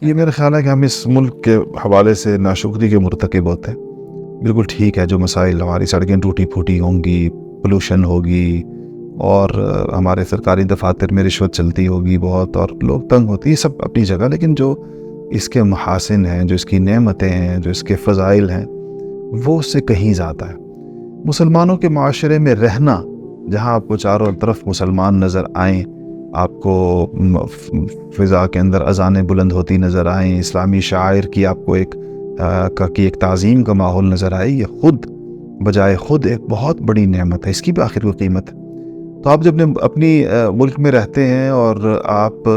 یہ میرا خیال ہے کہ ہم اس ملک کے حوالے سے ناشکری کے مرتکب ہوتے ہیں۔ بالکل ٹھیک ہے، جو مسائل ہماری سڑکیں ٹوٹی پھوٹی ہوں گی، پولوشن ہوگی، اور ہمارے سرکاری دفاتر میں رشوت چلتی ہوگی بہت، اور لوگ تنگ ہوتی ہیں، یہ سب اپنی جگہ، لیکن جو اس کے محاسن ہیں، جو اس کی نعمتیں ہیں، جو اس کے فضائل ہیں، وہ اس سے کہیں زیادہ ہے۔ مسلمانوں کے معاشرے میں رہنا، جہاں آپ کو چاروں طرف مسلمان نظر آئیں، آپ کو فضا کے اندر اذانیں بلند ہوتی نظر آئیں، اسلامی شاعر کی آپ کو ایک تعظیم کا ماحول نظر آئے، یہ خود بجائے خود ایک بہت بڑی نعمت ہے، اس کی بھی آخر کوئی قیمت ہے۔ تو آپ جب اپنی ملک میں رہتے ہیں اور آپ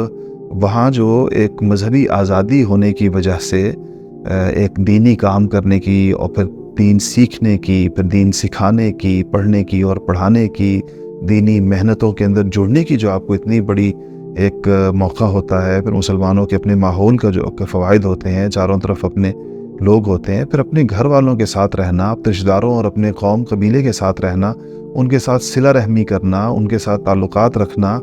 وہاں جو ایک مذہبی آزادی ہونے کی وجہ سے ایک دینی کام کرنے کی، اور پھر دین سیکھنے کی، پھر دین سکھانے کی، پڑھنے کی اور پڑھانے کی، دینی محنتوں کے اندر جڑنے کی جو آپ کو اتنی بڑی ایک موقع ہوتا ہے، پھر مسلمانوں کے اپنے ماحول کا جو فوائد ہوتے ہیں، چاروں طرف اپنے لوگ ہوتے ہیں، پھر اپنے گھر والوں کے ساتھ رہنا، رشتہ داروں اور اپنے قوم قبیلے کے ساتھ رہنا، ان کے ساتھ صلہ رحمی کرنا، ان کے ساتھ تعلقات رکھنا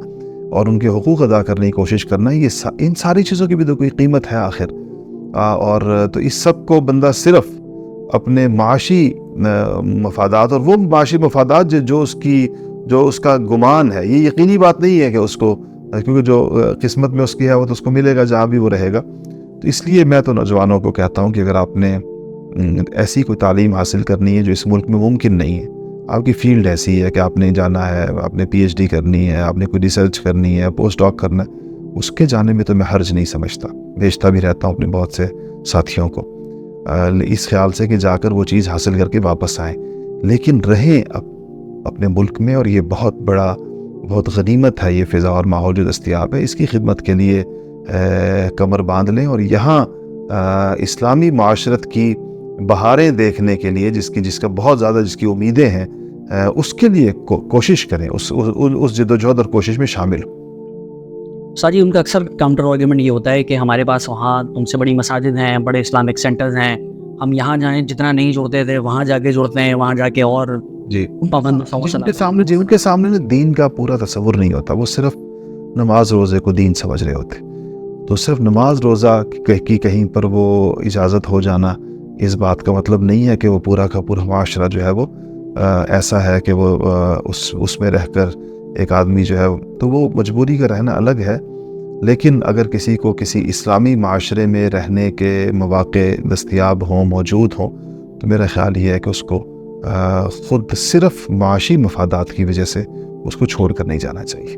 اور ان کے حقوق ادا کرنے کی کوشش کرنا، ان ساری چیزوں کی بھی تو کوئی قیمت ہے آخر۔ اور تو اس سب کو بندہ صرف اپنے معاشی مفادات، اور وہ معاشی مفادات جو اس کا گمان ہے، یہ یقینی بات نہیں ہے کہ اس کو، کیونکہ جو قسمت میں اس کی ہے وہ تو اس کو ملے گا جہاں بھی وہ رہے گا۔ تو اس لیے میں تو نوجوانوں کو کہتا ہوں کہ اگر آپ نے ایسی کوئی تعلیم حاصل کرنی ہے جو اس ملک میں ممکن نہیں ہے، آپ کی فیلڈ ایسی ہے کہ آپ نے جانا ہے، آپ نے پی ایچ ڈی کرنی ہے، آپ نے کوئی ریسرچ کرنی ہے، پوسٹ ڈاک کرنا ہے، اس کے جانے میں تو میں حرج نہیں سمجھتا، بھیجتا بھی رہتا ہوں اپنے بہت سے ساتھیوں کو، اس خیال سے کہ جا کر وہ چیز حاصل کر کے واپس آئیں، لیکن رہیں اپنے ملک میں، اور یہ بہت غنیمت ہے، یہ فضا اور ماحول جو دستیاب ہے، اس کی خدمت کے لیے کمر باندھ لیں، اور یہاں اسلامی معاشرت کی بہاریں دیکھنے کے لیے جس کا بہت زیادہ جس کی امیدیں ہیں، اس کے لیے کوشش کریں، اس جد و جہد اور کوشش میں شامل ہوں۔ جی، ان کا اکثر کاؤنٹر آرگیومنٹ یہ ہوتا ہے کہ ہمارے پاس وہاں ان سے بڑی مساجد ہیں، بڑے اسلامک سینٹرز ہیں، ہم یہاں جائیں جتنا نہیں جڑتے تھے وہاں جا کے جڑتے ہیں، وہاں جا کے اور جی، پابند ان کے سامنے دین کا پورا تصور نہیں ہوتا، وہ صرف نماز روزے کو دین سمجھ رہے ہوتے، تو صرف نماز روزہ کی کہیں پر وہ اجازت ہو جانا اس بات کا مطلب نہیں ہے کہ وہ پورا کا پورا معاشرہ جو ہے وہ ایسا ہے کہ وہ اس میں رہ کر ایک آدمی جو ہے، تو وہ مجبوری کا رہنا الگ ہے، لیکن اگر کسی کو کسی اسلامی معاشرے میں رہنے کے مواقع دستیاب ہوں، موجود ہوں، تو میرا خیال یہ ہے کہ اس کو خود صرف معاشی مفادات کی وجہ سے اس کو چھوڑ کر نہیں جانا چاہیے۔